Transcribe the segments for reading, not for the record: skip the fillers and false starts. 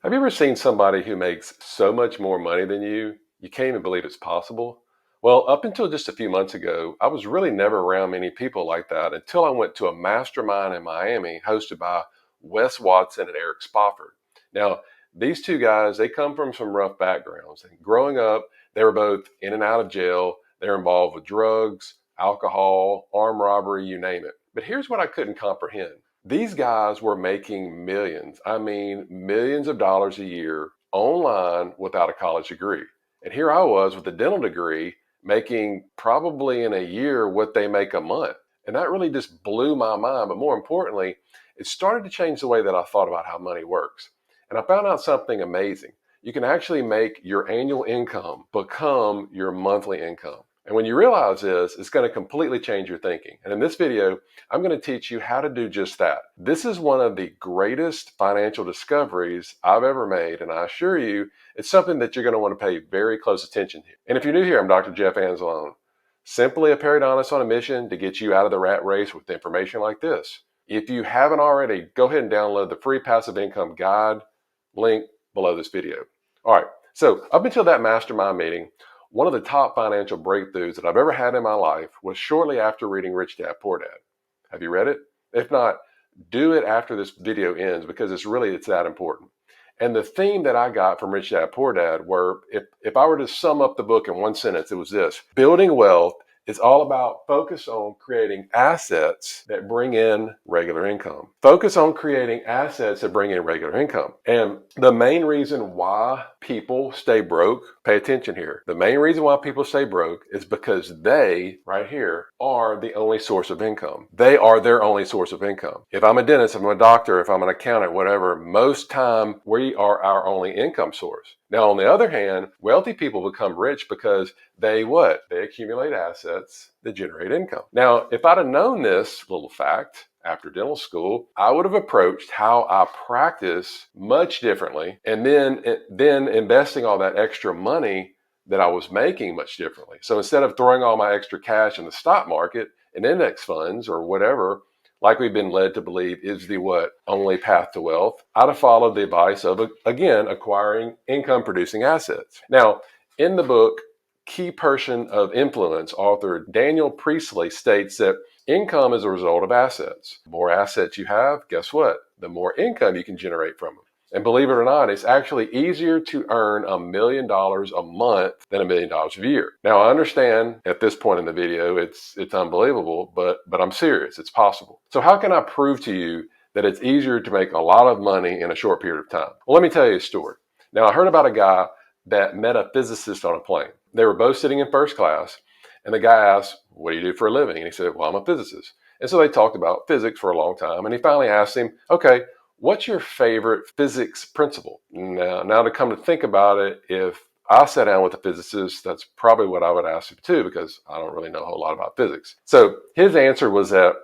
Have you ever seen somebody who makes so much more money than you can't even believe it's possible? Well, up until just a few months ago, I was really never around many people like that until I went to a mastermind in Miami hosted by Wes Watson and Eric Spofford. Now, these two guys, they come from some rough backgrounds. And growing up, they were both in and out of jail. They're involved with drugs, alcohol, armed robbery, you name it. But here's what I couldn't comprehend. These guys were making millions, I mean, millions of dollars a year online without a college degree. And here I was with a dental degree making probably in a year what they make a month. And that really just blew my mind. But more importantly, it started to change the way that I thought about how money works. And I found out something amazing. You can actually make your annual income become your monthly income. And when you realize this, it's going to completely change your thinking. And in this video, I'm going to teach you how to do just that. This is one of the greatest financial discoveries I've ever made. And I assure you, it's something that you're going to want to pay very close attention to. And if you're new here, I'm Dr. Jeff Anzalone. Simply a periodontist on a mission to get you out of the rat race with information like this. If you haven't already, go ahead and download the free passive income guide, link below this video. All right, so up until that mastermind meeting, one of the top financial breakthroughs that I've ever had in my life was shortly after reading Rich Dad, Poor Dad. Have you read it? If not, do it after this video ends because it's that important. And the theme that I got from Rich Dad, Poor Dad were, if I were to sum up the book in one sentence, it was this: building wealth is all about focus on creating assets that bring in regular income. Focus on creating assets that bring in regular income. And the main reason why people stay broke, pay attention here. The main reason why people stay broke is because they, right here, are the only source of income. They are their only source of income. If I'm a dentist, if I'm a doctor, if I'm an accountant, whatever, most time we are our only income source. Now, on the other hand, wealthy people become rich because they what? They accumulate assets that generate income. Now, if I'd have known this little fact after dental school, I would have approached how I practice much differently, and then investing all that extra money that I was making much differently. So instead of throwing all my extra cash in the stock market and index funds or whatever, like we've been led to believe is the only path to wealth, I'd have followed the advice of, again, acquiring income producing assets. Now, in the book, Key Person of Influence, author Daniel Priestley states that income is a result of assets. The more assets you have, guess what? The more income you can generate from them. And believe it or not, it's actually easier to earn $1 million a month than $1 million a year. Now, I understand at this point in the video, it's unbelievable, but I'm serious. It's possible. So how can I prove to you that it's easier to make a lot of money in a short period of time? Well, let me tell you a story. Now, I heard about a guy that met a physicist on a plane. They were both sitting in first class, and the guy asked, "What do you do for a living?" And he said, "Well, I'm a physicist." And so they talked about physics for a long time, and he finally asked him, "Okay, what's your favorite physics principle?" Now to come to think about it, if I sat down with a physicist, that's probably what I would ask him too, because I don't really know a whole lot about physics. So his answer was that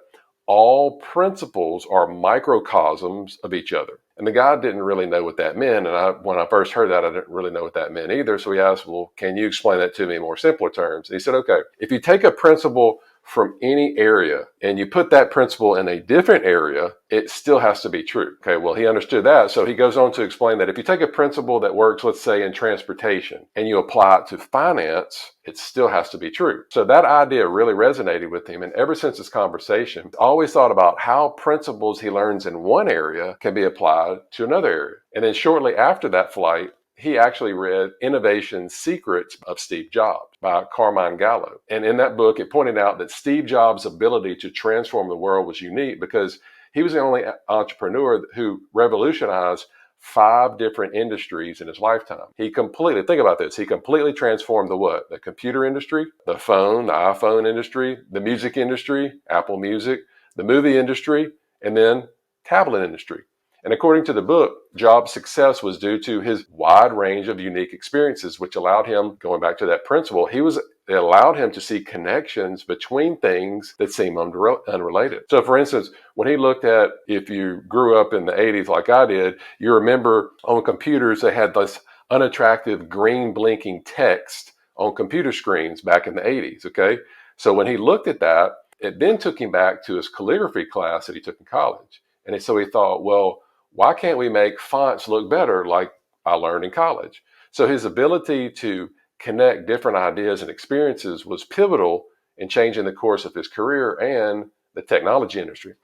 all principles are microcosms of each other. And the guy didn't really know what that meant. And when I first heard that, I didn't really know what that meant either. So he asked, "Well, can you explain that to me in more simpler terms?" And he said, "Okay, if you take a principle from any area and you put that principle in a different area, it still has to be true." Okay, well, he understood that. So he goes on to explain that if you take a principle that works, let's say in transportation, and you apply it to finance, it still has to be true. So that idea really resonated with him. And ever since this conversation, I always thought about how principles he learns in one area can be applied to another area. And then shortly after that flight, he actually read Innovation Secrets of Steve Jobs by Carmine Gallo. And in that book, it pointed out that Steve Jobs' ability to transform the world was unique because he was the only entrepreneur who revolutionized 5 different industries in his lifetime. Think about this, he completely transformed the computer industry, the iPhone industry, the music industry, Apple Music, the movie industry, and then tablet industry. And according to the book, Jobs' success was due to his wide range of unique experiences, which allowed him, going back to that principle, it allowed him to see connections between things that seem unrelated. So for instance, when he looked at, if you grew up in the 80s like I did, you remember on computers, they had this unattractive green blinking text on computer screens back in the 80s, okay? So when he looked at that, it then took him back to his calligraphy class that he took in college. And so he thought, well, why can't we make fonts look better like I learned in college? So his ability to connect different ideas and experiences was pivotal in changing the course of his career and the technology industry.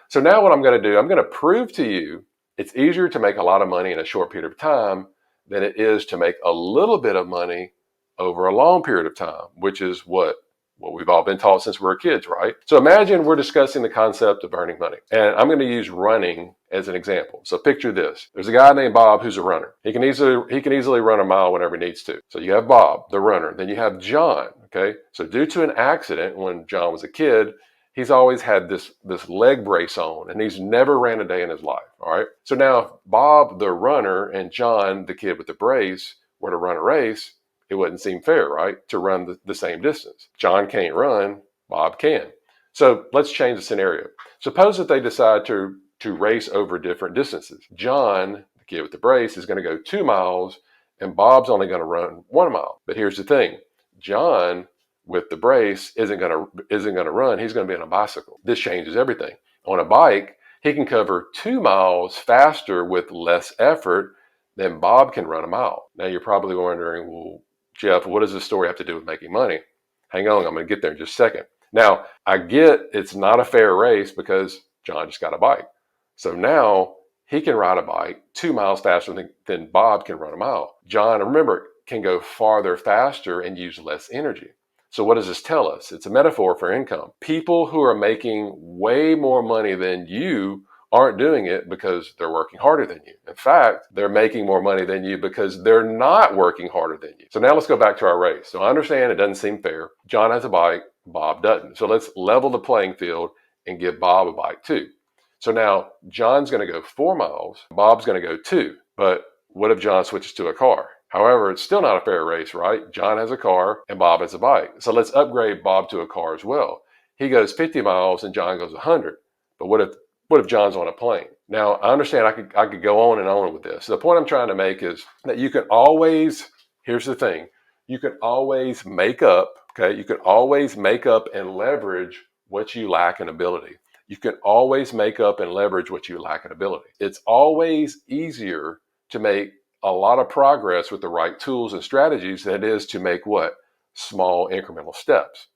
So now what I'm going to do, I'm going to prove to you it's easier to make a lot of money in a short period of time than it is to make a little bit of money over a long period of time, which is what we've all been taught since we were kids, right? So imagine we're discussing the concept of earning money. And I'm going to use running as an example. So picture this. There's a guy named Bob who's a runner. He can easily run a mile whenever he needs to. So you have Bob, the runner. Then you have John, okay? So due to an accident when John was a kid, he's always had this leg brace on, and he's never ran a day in his life, all right? So now Bob, the runner, and John, the kid with the brace, were to run a race. It wouldn't seem fair, right, to run the same distance. John can't run, Bob can. So let's change the scenario. Suppose that they decide to race over different distances. John, the kid with the brace, is going to go 2 miles, and Bob's only going to run 1 mile. But here's the thing. John, with the brace, isn't going to run. He's going to be on a bicycle. This changes everything. On a bike, he can cover 2 miles faster with less effort than Bob can run a mile. Now you're probably wondering, well, Jeff, what does this story have to do with making money? Hang on, I'm going to get there in just a second. Now, I get it's not a fair race because John just got a bike. So now he can ride a bike 2 miles faster than Bob can run a mile. John, remember, can go farther faster and use less energy. So what does this tell us? It's a metaphor for income. People who are making way more money than you aren't doing it because they're working harder than you. In fact, they're making more money than you because they're not working harder than you. So now let's go back to our race. So I understand it doesn't seem fair. John has a bike, Bob doesn't. So let's level the playing field and give Bob a bike too. So now John's going to go 4 miles, Bob's going to go 2. But what if John switches to a car? However, it's still not a fair race, right? John has a car and Bob has a bike. So let's upgrade Bob to a car as well. He goes 50 miles and John goes 100. But what if John's on a plane? Now, I understand I could go on and on with this. The point I'm trying to make is that you can always, here's the thing, you can always make up, okay? You can always make up and leverage what you lack in ability. You can always make up and leverage what you lack in ability. It's always easier to make a lot of progress with the right tools and strategies than it is to make what? Small incremental steps.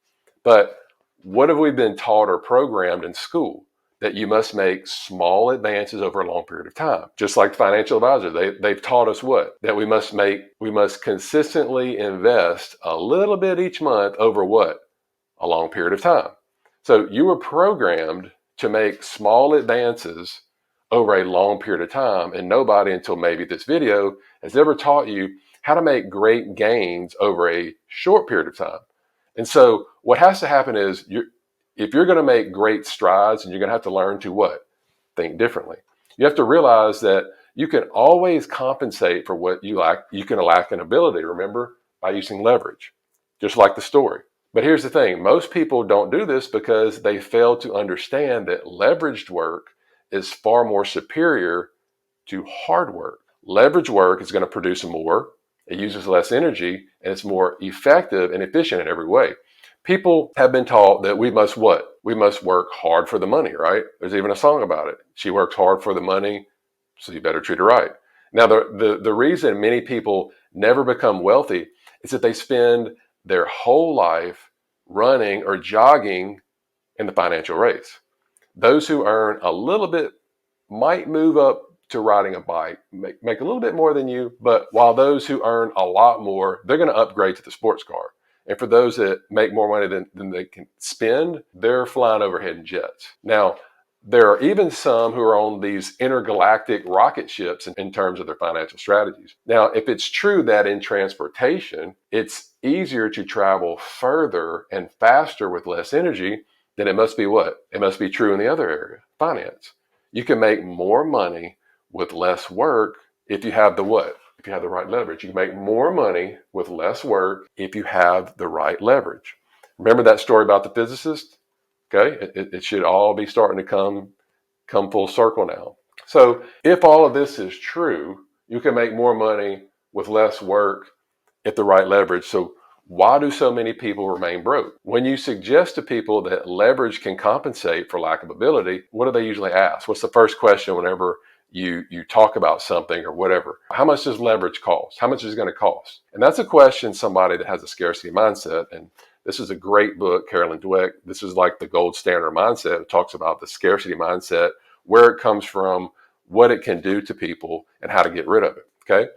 But what have we been taught or programmed in school? That you must make small advances over a long period of time. Just like the financial advisor, they've taught us what? That we must consistently invest a little bit each month over what? A long period of time. So you were programmed to make small advances over a long period of time, and nobody until maybe this video has ever taught you how to make great gains over a short period of time. And so what has to happen is if you're going to make great strides, and you're going to have to learn to what? Think differently. You have to realize that you can always compensate for what you lack. You can lack in ability, remember, by using leverage, just like the story. But here's the thing. Most people don't do this because they fail to understand that leveraged work is far more superior to hard work. Leverage work is going to produce more. It uses less energy, and it's more effective and efficient in every way. People have been taught that we must what? We must work hard for the money, right? There's even a song about it. She works hard for the money, so you better treat her right. Now, the reason many people never become wealthy is that they spend their whole life running or jogging in the financial race. Those who earn a little bit might move up to riding a bike, make a little bit more than you, but while those who earn a lot more, they're going to upgrade to the sports car. And for those that make more money than they can spend, they're flying overhead in jets. Now, there are even some who are on these intergalactic rocket ships in terms of their financial strategies. Now, if it's true that in transportation, it's easier to travel further and faster with less energy, then it must be what? It must be true in the other area, finance. You can make more money with less work if you have the what? If you have the right leverage. You can make more money with less work if you have the right leverage. Remember that story about the physicist? Okay, it should all be starting to come full circle now. So if all of this is true, you can make more money with less work at the right leverage. So why do so many people remain broke? When you suggest to people that leverage can compensate for lack of ability, what do they usually ask? What's the first question whenever you talk about something or whatever. How much does leverage cost? How much is it going to cost? And that's a question somebody that has a scarcity mindset. And this is a great book, Carolyn Dweck. This is like the gold standard mindset. It talks about the scarcity mindset, where it comes from, what it can do to people, and how to get rid of it. Okay.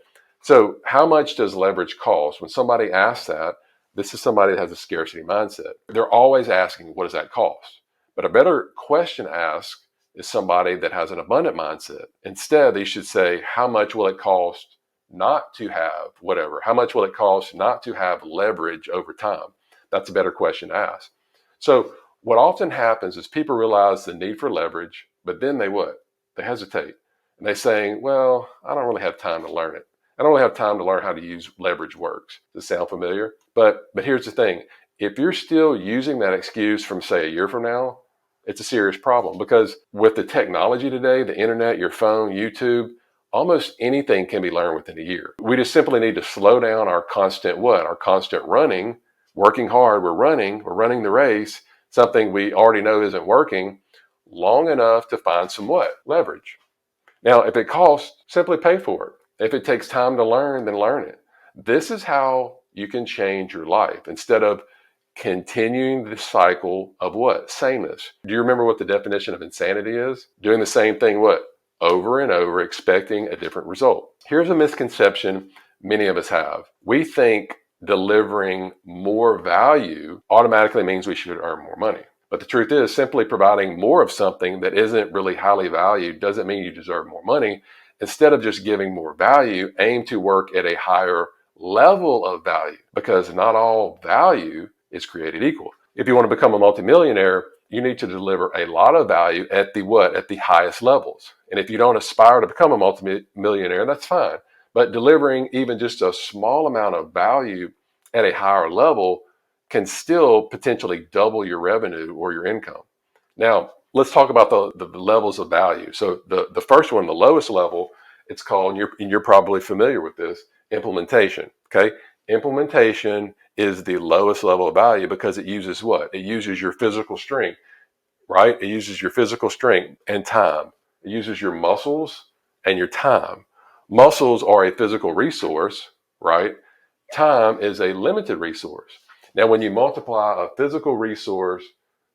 So how much does leverage cost? When somebody asks that, this is somebody that has a scarcity mindset. They're always asking, what does that cost? But a better question to ask is somebody that has an abundant mindset. Instead, they should say, how much will it cost not to have whatever? How much will it cost not to have leverage over time? That's a better question to ask. So what often happens is people realize the need for leverage, but then they what? They hesitate. And they're saying, well, I don't really have time to learn it. I don't really have time to learn how to use leverage works. Does it sound familiar? But here's the thing. If you're still using that excuse from, say, a year from now, it's a serious problem, because with the technology today, the internet, your phone, YouTube, almost anything can be learned within a year. We just simply need to slow down our constant what? Our constant running, working hard. We're running the race, something we already know isn't working, long enough to find some what? Leverage. Now, if it costs, simply pay for it. If it takes time to learn, then learn it. This is how you can change your life instead of continuing the cycle of what? Sameness. Do you remember what the definition of insanity is? Doing the same thing what? Over and over, expecting a different result. Here's a misconception many of us have. We think delivering more value automatically means we should earn more money. But the truth is, simply providing more of something that isn't really highly valued doesn't mean you deserve more money. Instead of just giving more value, aim to work at a higher level of value, because not all value is created equal. If you want to become a multimillionaire, you need to deliver a lot of value at the what? At the highest levels. And if you don't aspire to become a multimillionaire, that's fine. But delivering even just a small amount of value at a higher level can still potentially double your revenue or your income. Now, let's talk about the levels of value. So the first one, the lowest level, it's called, and you're probably familiar with this, implementation. Okay. Implementation is the lowest level of value because it uses what? It uses your physical strength, right? It uses your physical strength and time. It uses your muscles and your time. Muscles are a physical resource, right? Time is a limited resource. Now, when you multiply a physical resource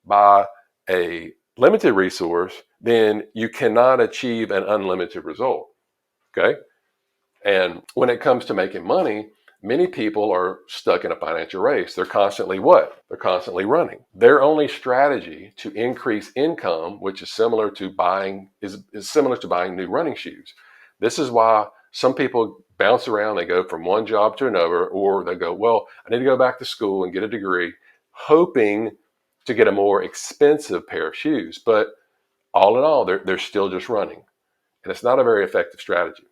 by a limited resource, then you cannot achieve an unlimited result. Okay. And when it comes to making money, many people are stuck in a financial race. They're constantly what? They're constantly running. Their only strategy to increase income, which is similar to buying, is similar to buying new running shoes. This is why some people bounce around. They go from one job to another, or they go, well, I need to go back to school and get a degree, hoping to get a more expensive pair of shoes. But all in all, they're still just running. And it's not a very effective strategy.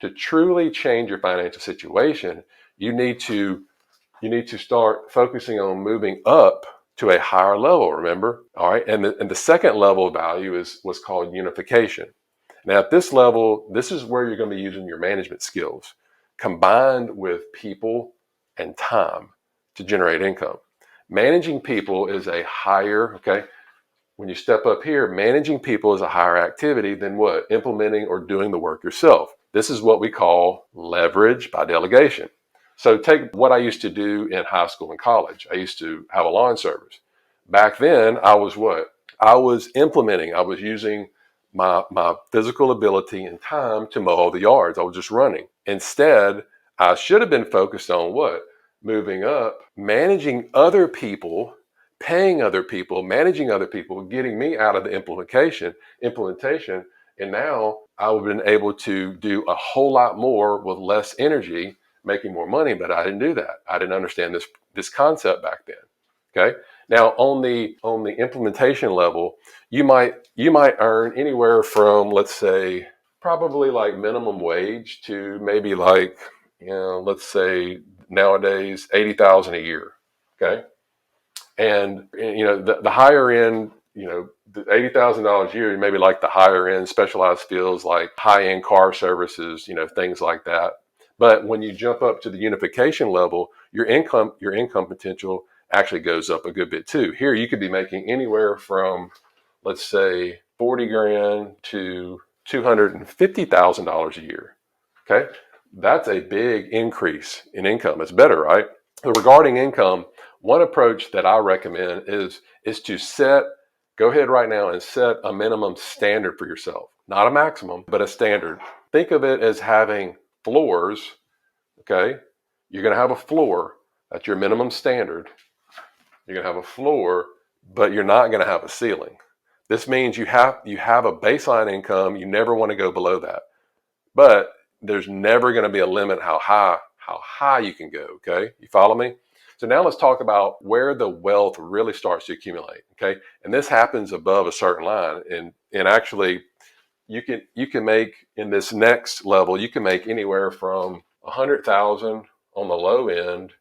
To truly change your financial situation, you need to start focusing on moving up to a higher level. Remember, all right. And the second level of value is what's called unification. Now, at this level, this is where you're going to be using your management skills combined with people and time to generate income. Managing people is a higher, okay. When you step up here, managing people is a higher activity than what? Implementing or doing the work yourself. This is what we call leverage by delegation. So take what I used to do in high school and college. I used to have a lawn service. Back then, I was what? I was implementing. I was using my physical ability and time to mow all the yards. I was just running. Instead, I should have been focused on what? Moving up, managing other people, paying other people, managing other people, getting me out of the implementation. And now I would have been able to do a whole lot more with less energy, making more money, but I didn't do that. I didn't understand this concept back then. Okay. Now on the implementation level, you might earn anywhere from, let's say, probably like minimum wage to maybe like, let's say nowadays 80,000 a year. Okay. And the higher end, the $80,000 a year, maybe like the higher end specialized fields like high end car services, things like that. But when you jump up to the unification level, your income potential actually goes up a good bit too. Here you could be making anywhere from, let's say, 40 grand to $250,000 a year. Okay, that's a big increase in income. It's better, right? So regarding income, one approach that I recommend is to go ahead right now and set a minimum standard for yourself. Not a maximum, but a standard. Think of it as having floors, okay? You're going to have a floor. That's your minimum standard. You're going to have a floor, but you're not going to have a ceiling. This means you have a baseline income. You never want to go below that. But there's never going to be a limit how high you can go, okay? You follow me? So now let's talk about where the wealth really starts to accumulate, okay? And this happens above a certain line. And actually you can make, in this next level, you can make anywhere from 100,000 on the low end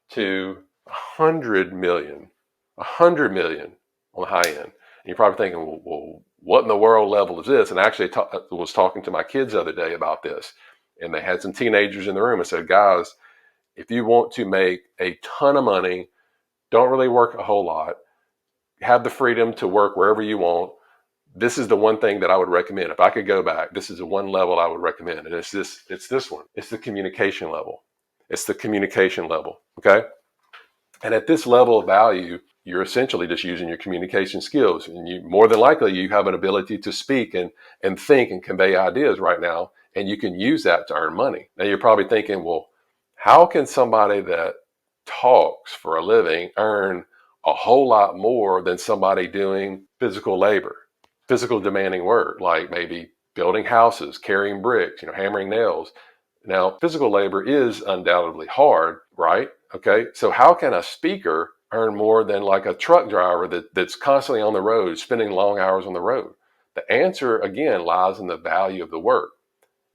to 100 million, 100 million on the high end. And you're probably thinking, well, what in the world level is this? And actually was talking to my kids the other day about this. And they had some teenagers in the room and said, guys, if you want to make a ton of money, don't really work a whole lot, have the freedom to work wherever you want, this is the one thing that I would recommend. If I could go back, this is the one level I would recommend. And it's this one. It's the communication level. It's the communication level. Okay. And at this level of value, you're essentially just using your communication skills. And you, more than likely, you have an ability to speak and think and convey ideas right now. And you can use that to earn money. Now you're probably thinking, well, how can somebody that talks for a living earn a whole lot more than somebody doing physical labor, physical demanding work, like maybe building houses, carrying bricks, hammering nails? Now, physical labor is undoubtedly hard, right? Okay, so how can a speaker earn more than like a truck driver that's constantly on the road, spending long hours on the road? The answer, again, lies in the value of the work,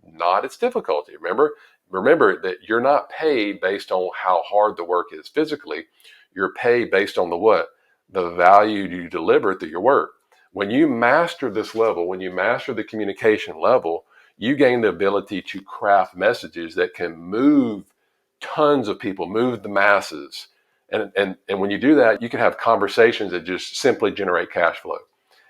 not its difficulty. Remember that you're not paid based on how hard the work is physically. You're paid based on the what? The value you deliver through your work. When you master this level, when you master the communication level, you gain the ability to craft messages that can move tons of people, move the masses. And when you do that, you can have conversations that just simply generate cash flow.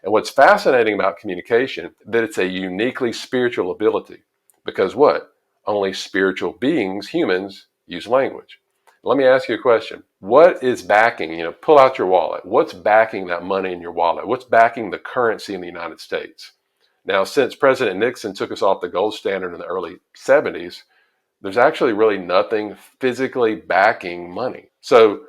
And what's fascinating about communication, that it's a uniquely spiritual ability. Because what? Only spiritual beings, humans, use language. Let me ask you a question. What is backing, pull out your wallet. What's backing that money in your wallet? What's backing the currency in the United States? Now, since President Nixon took us off the gold standard in the early 70s, there's actually really nothing physically backing money. So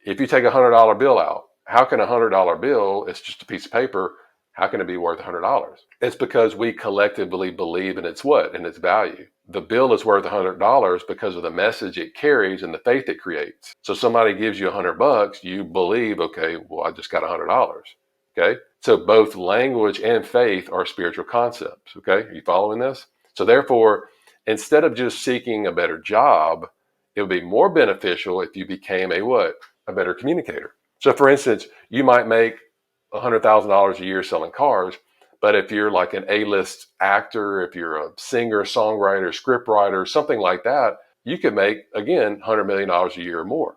if you take $100 bill out, how can $100 bill, it's just a piece of paper, how can it be worth $100? It's because we collectively believe in its what? In its value. The bill is worth $100 because of the message it carries and the faith it creates. So somebody gives you $100, you believe, okay, well, I just got $100. Okay. So both language and faith are spiritual concepts. Okay. Are you following this? So therefore, instead of just seeking a better job, it would be more beneficial if you became a what? A better communicator. So for instance, you might make $100,000 a year selling cars, but if you're like an A-list actor, if you're a singer, songwriter, script writer, something like that, you could make, again, $100 million a year or more.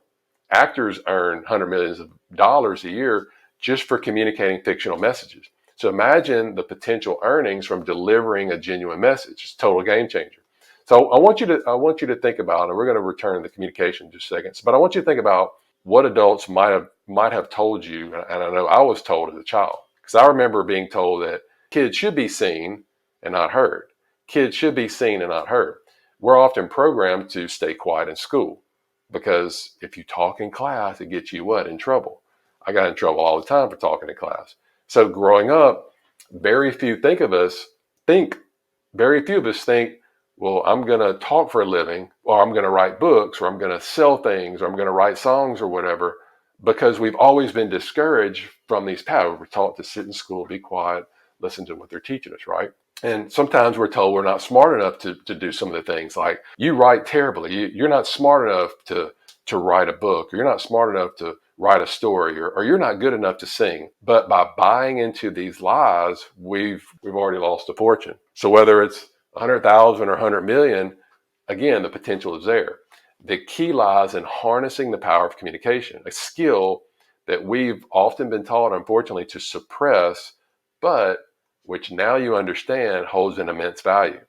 Actors earn $100 million a year just for communicating fictional messages. So imagine the potential earnings from delivering a genuine message. It's a total game changer. So I want you to think about, and we're going to return to communication in just seconds, but I want you to think about what adults might have told you, and I know I was told as a child, because I remember being told that kids should be seen and not heard. Kids should be seen and not heard. We're often programmed to stay quiet in school because if you talk in class, it gets you what? In trouble. I got in trouble all the time for talking in class. So growing up, very few of us think, well, I'm going to talk for a living, or I'm going to write books, or I'm going to sell things, or I'm going to write songs or whatever, because we've always been discouraged from these paths. We're taught to sit in school, be quiet, listen to what they're teaching us, right? And sometimes we're told we're not smart enough to do some of the things, like you write terribly. You're not smart enough to write a book, or you're not smart enough to write a story, or you're not good enough to sing. But by buying into these lies, we've already lost a fortune. So whether it's 100,000 or 100 million, again, the potential is there. The key lies in harnessing the power of communication, a skill that we've often been taught, unfortunately, to suppress, but which now you understand holds an immense value.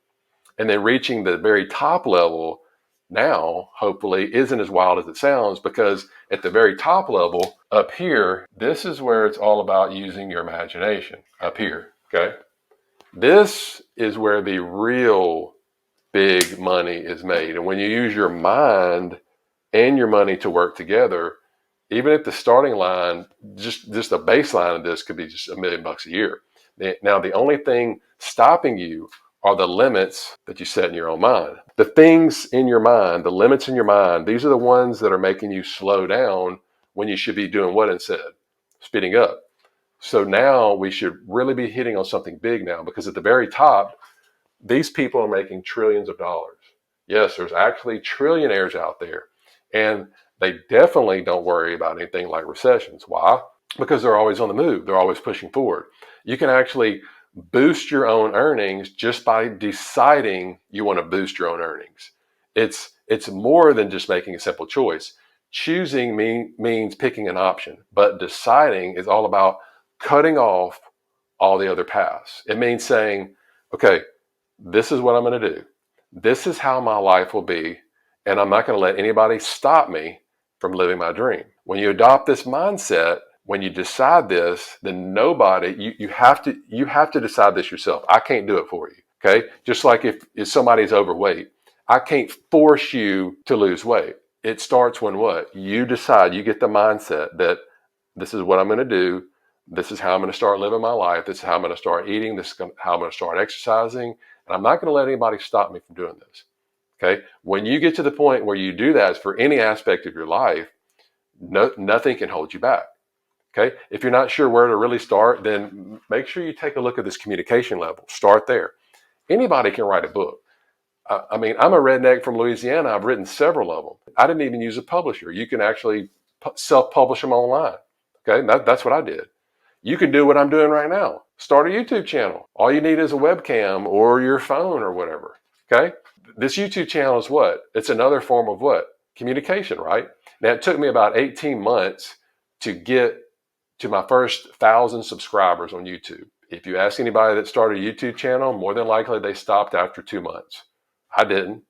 And then reaching the very top level now, hopefully, isn't as wild as it sounds, because at the very top level up here, this is where it's all about using your imagination up here. Okay. This is where the real big money is made. And when you use your mind and your money to work together, even at the starting line, just the baseline of this could be just $1 million a year. Now, the only thing stopping you are the limits that you set in your own mind. The things in your mind, the limits in your mind, these are the ones that are making you slow down when you should be doing what instead? Speeding up. So now we should really be hitting on something big now, because at the very top, these people are making trillions of dollars. Yes, there's actually trillionaires out there. And they definitely don't worry about anything like recessions. Why? Because they're always on the move. They're always pushing forward. You can actually boost your own earnings just by deciding you want to boost your own earnings. It's more than just making a simple choice. Choosing means picking an option, but deciding is all about cutting off all the other paths. It means saying, okay, this is what I'm going to do. This is how my life will be. And I'm not going to let anybody stop me from living my dream. When you adopt this mindset, when you decide this, then nobody, you have to decide this yourself. I can't do it for you. Okay. Just like if somebody's overweight, I can't force you to lose weight. It starts when what? You decide, you get the mindset that this is what I'm going to do. This is how I'm going to start living my life. This is how I'm going to start eating. This is how I'm going to start exercising. And I'm not going to let anybody stop me from doing this. Okay. When you get to the point where you do that for any aspect of your life, nothing can hold you back. Okay. If you're not sure where to really start, then make sure you take a look at this communication level. Start there. Anybody can write a book. I mean, I'm a redneck from Louisiana. I've written several of them. I didn't even use a publisher. You can actually self-publish them online. Okay. That's what I did. You can do what I'm doing right now. Start a YouTube channel. All you need is a webcam or your phone or whatever. Okay. This YouTube channel is what? It's another form of what? Communication, right? Now, it took me about 18 months to get to my first 1,000 subscribers on YouTube. If you ask anybody that started a YouTube channel, more than likely they stopped after 2 months. I didn't.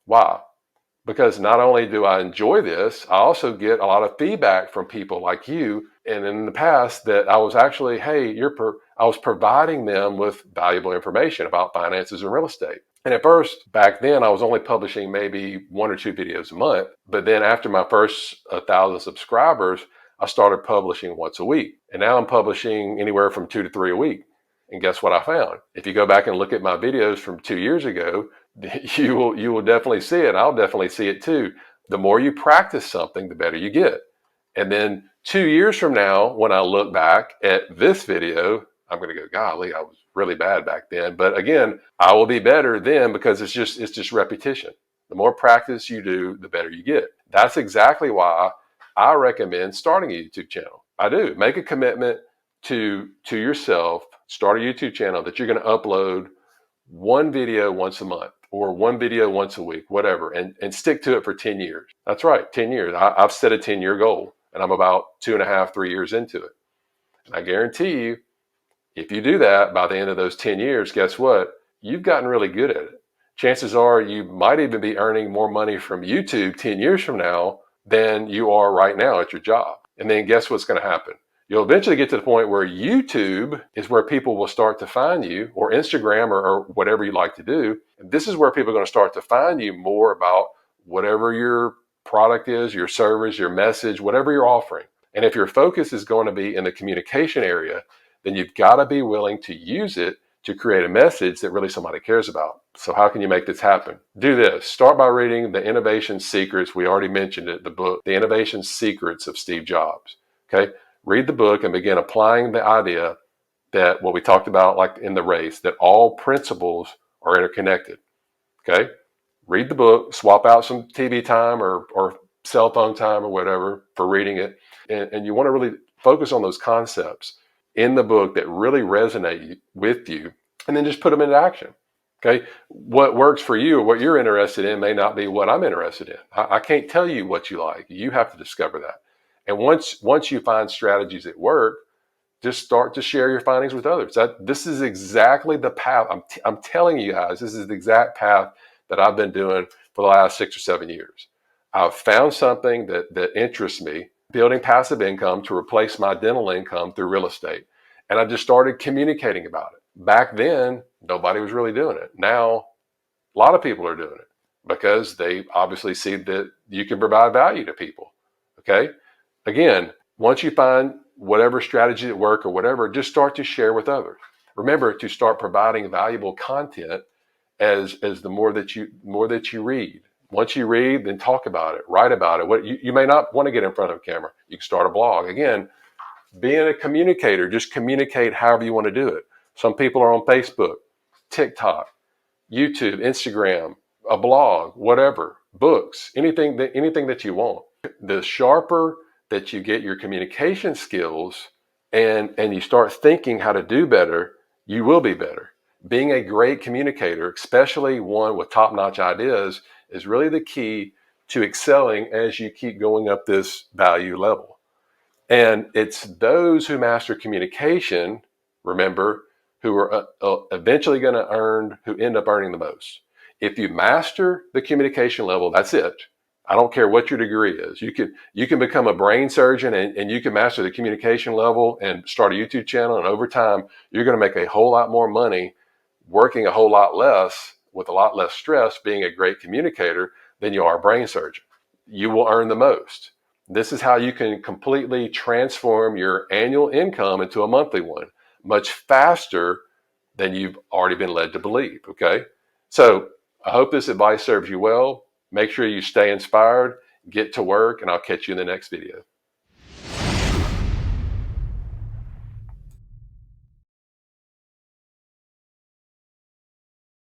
Why? Because not only do I enjoy this, I also get a lot of feedback from people like you. And in the past that I was actually, hey, I was providing them with valuable information about finances and real estate. And at first, back then, I was only publishing maybe 1 or 2 videos a month. But then after my first 1,000 subscribers, I started publishing once a week. And now I'm publishing anywhere from 2 to 3 a week. And guess what I found? If you go back and look at my videos from 2 years ago, you will definitely see it. I'll definitely see it too. The more you practice something, the better you get. And then 2 years from now, when I look back at this video, I'm going to go, golly, I was really bad back then. But again, I will be better then, because it's just repetition. The more practice you do, the better you get. That's exactly why I recommend starting a YouTube channel. I do. Make a commitment to yourself. Start a YouTube channel that you're going to upload 1 video once a month or 1 video once a week, whatever, and stick to it for 10 years. That's right, 10 years. I've set a 10-year goal, and I'm about 2.5, 3 years into it. And I guarantee you, if you do that, by the end of those 10 years, guess what? You've gotten really good at it. Chances are you might even be earning more money from YouTube 10 years from now than you are right now at your job. And then guess what's going to happen? You'll eventually get to the point where YouTube is where people will start to find you, or Instagram, or whatever you like to do. And this is where people are going to start to find you more about whatever your product is, your service, your message, whatever you're offering. And if your focus is going to be in the communication area, then you've got to be willing to use it to create a message that really somebody cares about. So how can you make this happen? Do this. Start by reading The Innovation Secrets. We already mentioned it, the book, The Innovation Secrets of Steve Jobs. Okay. Read the book and begin applying the idea that what we talked about, like in the race, that all principles are interconnected. Okay. Read the book, swap out some TV time or cell phone time or whatever for reading it. And you want to really focus on those concepts in the book that really resonate with you, and then just put them into action. Okay. What works for you or what you're interested in may not be what I'm interested in. I can't tell you what you like. You have to discover that. And once you find strategies that work, just start to share your findings with others. This is exactly the path. I'm telling you guys, this is the exact path that I've been doing for the last 6 or 7 years. I've found something that interests me, building passive income to replace my dental income through real estate. And I just started communicating about it. Back then, nobody was really doing it. Now, a lot of people are doing it because they obviously see that you can provide value to people. Okay. Again, once you find whatever strategy at work or whatever, just start to share with others. Remember to start providing valuable content as the more that you read. Once you read, then talk about it, write about it. What you may not want to get in front of a camera. You can start a blog. Again, being a communicator, just communicate however you want to do it. Some people are on Facebook, TikTok, YouTube, Instagram, a blog, whatever, books, anything that you want. The sharper that you get your communication skills and you start thinking how to do better, you will be better. Being a great communicator, especially one with top-notch ideas, is really the key to excelling as you keep going up this value level. And it's those who master communication, remember, who are eventually going to who end up earning the most. If you master the communication level, that's it. I don't care what your degree is. You can become a brain surgeon and you can master the communication level and start a YouTube channel. And over time, you're going to make a whole lot more money working a whole lot less with a lot less stress being a great communicator than you are a brain surgeon. You will earn the most. This is how you can completely transform your annual income into a monthly one much faster than you've already been led to believe. Okay. So I hope this advice serves you well. Make sure you stay inspired, get to work, and I'll catch you in the next video.